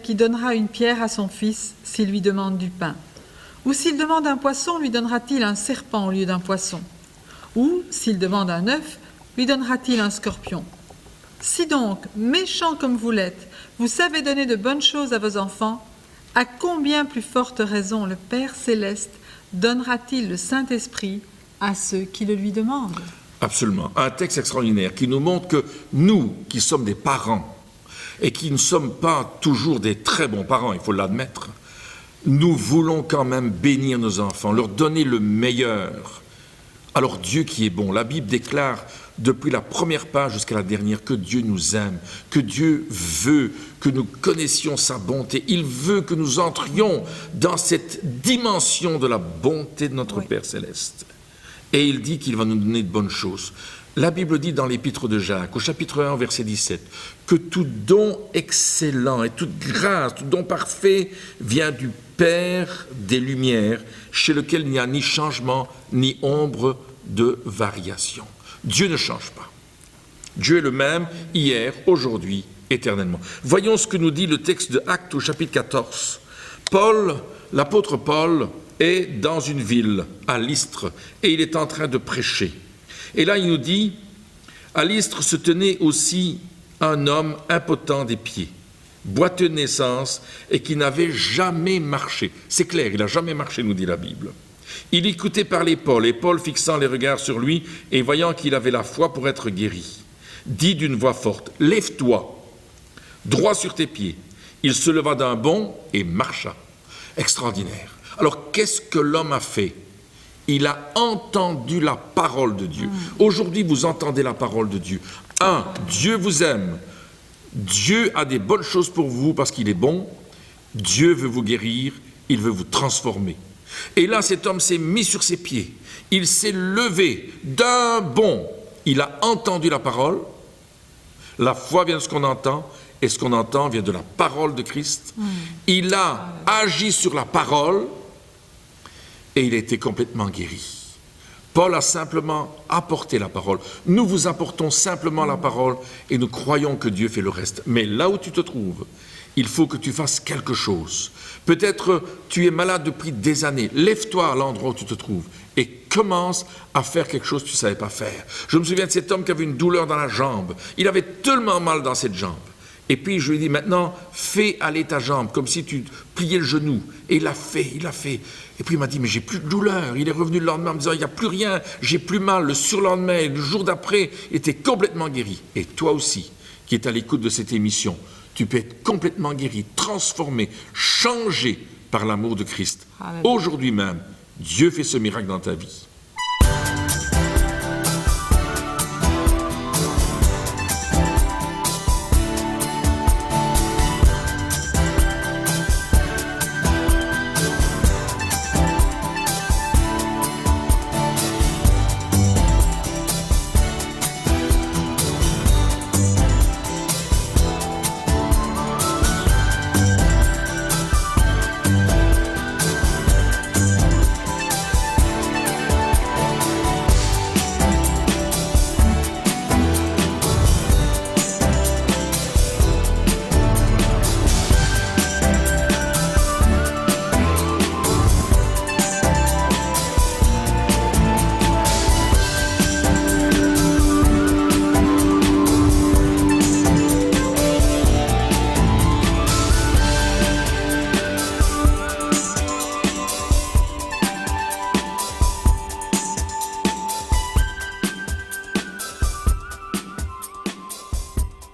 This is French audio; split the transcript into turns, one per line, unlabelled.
qui donnera une pierre à son fils s'il lui demande du pain? Ou s'il demande un poisson, lui donnera-t-il un serpent au lieu d'un poisson? Ou s'il demande un œuf, lui donnera-t-il un scorpion? Si donc, méchants comme vous l'êtes, vous savez donner de bonnes choses à vos enfants, à combien plus forte raison le Père céleste donnera-t-il le Saint-Esprit à ceux qui le lui demandent?
Absolument. Un texte extraordinaire qui nous montre que nous, qui sommes des parents, et qui ne sommes pas toujours des très bons parents, il faut l'admettre, nous voulons quand même bénir nos enfants, leur donner le meilleur. Alors Dieu qui est bon, la Bible déclare depuis la première page jusqu'à la dernière que Dieu nous aime, que Dieu veut que nous connaissions sa bonté. Il veut que nous entrions dans cette dimension de la bonté de notre Père céleste. Et il dit qu'il va nous donner de bonnes choses. La Bible dit dans l'épître de Jacques, au chapitre 1, verset 17, que tout don excellent et toute grâce, tout don parfait vient du Père des Lumières, chez lequel il n'y a ni changement, ni ombre de variation. Dieu ne change pas. Dieu est le même hier, aujourd'hui, éternellement. Voyons ce que nous dit le texte de Actes au chapitre 14. L'apôtre Paul est dans une ville, à Lystre, et il est en train de prêcher. Et là, il nous dit, à Lystre se tenait aussi un homme impotent des pieds, boiteux de naissance, et qui n'avait jamais marché. C'est clair, il n'a jamais marché, nous dit la Bible. Il écoutait parler Paul, et Paul, fixant les regards sur lui, et voyant qu'il avait la foi pour être guéri, dit d'une voix forte, « Lève-toi, droit sur tes pieds. » Il se leva d'un bond et marcha. Extraordinaire. Alors, qu'est-ce que l'homme a fait? Il a entendu la parole de Dieu. Aujourd'hui, vous entendez la parole de Dieu. Dieu vous aime. Dieu a des bonnes choses pour vous parce qu'il est bon. Dieu veut vous guérir. Il veut vous transformer. Et là, cet homme s'est mis sur ses pieds. Il s'est levé d'un bond. Il a entendu la parole. La foi vient de ce qu'on entend. Et ce qu'on entend vient de la parole de Christ. Il a agi sur la parole. Et il a été complètement guéri. Paul a simplement apporté la parole. Nous vous apportons simplement la parole et nous croyons que Dieu fait le reste. Mais là où tu te trouves, il faut que tu fasses quelque chose. Peut-être tu es malade depuis des années. Lève-toi à l'endroit où tu te trouves et commence à faire quelque chose que tu ne savais pas faire. Je me souviens de cet homme qui avait une douleur dans la jambe. Il avait tellement mal dans cette jambe. Et puis je lui ai dit, maintenant, fais aller ta jambe, comme si tu pliais le genou. Et il l'a fait. Et puis il m'a dit, mais j'ai plus de douleur. Il est revenu le lendemain en me disant, il n'y a plus rien, j'ai plus mal. Le surlendemain, le jour d'après, il était complètement guéri. Et toi aussi, qui es à l'écoute de cette émission, tu peux être complètement guéri, transformé, changé par l'amour de Christ. Aujourd'hui même, Dieu fait ce miracle dans ta vie.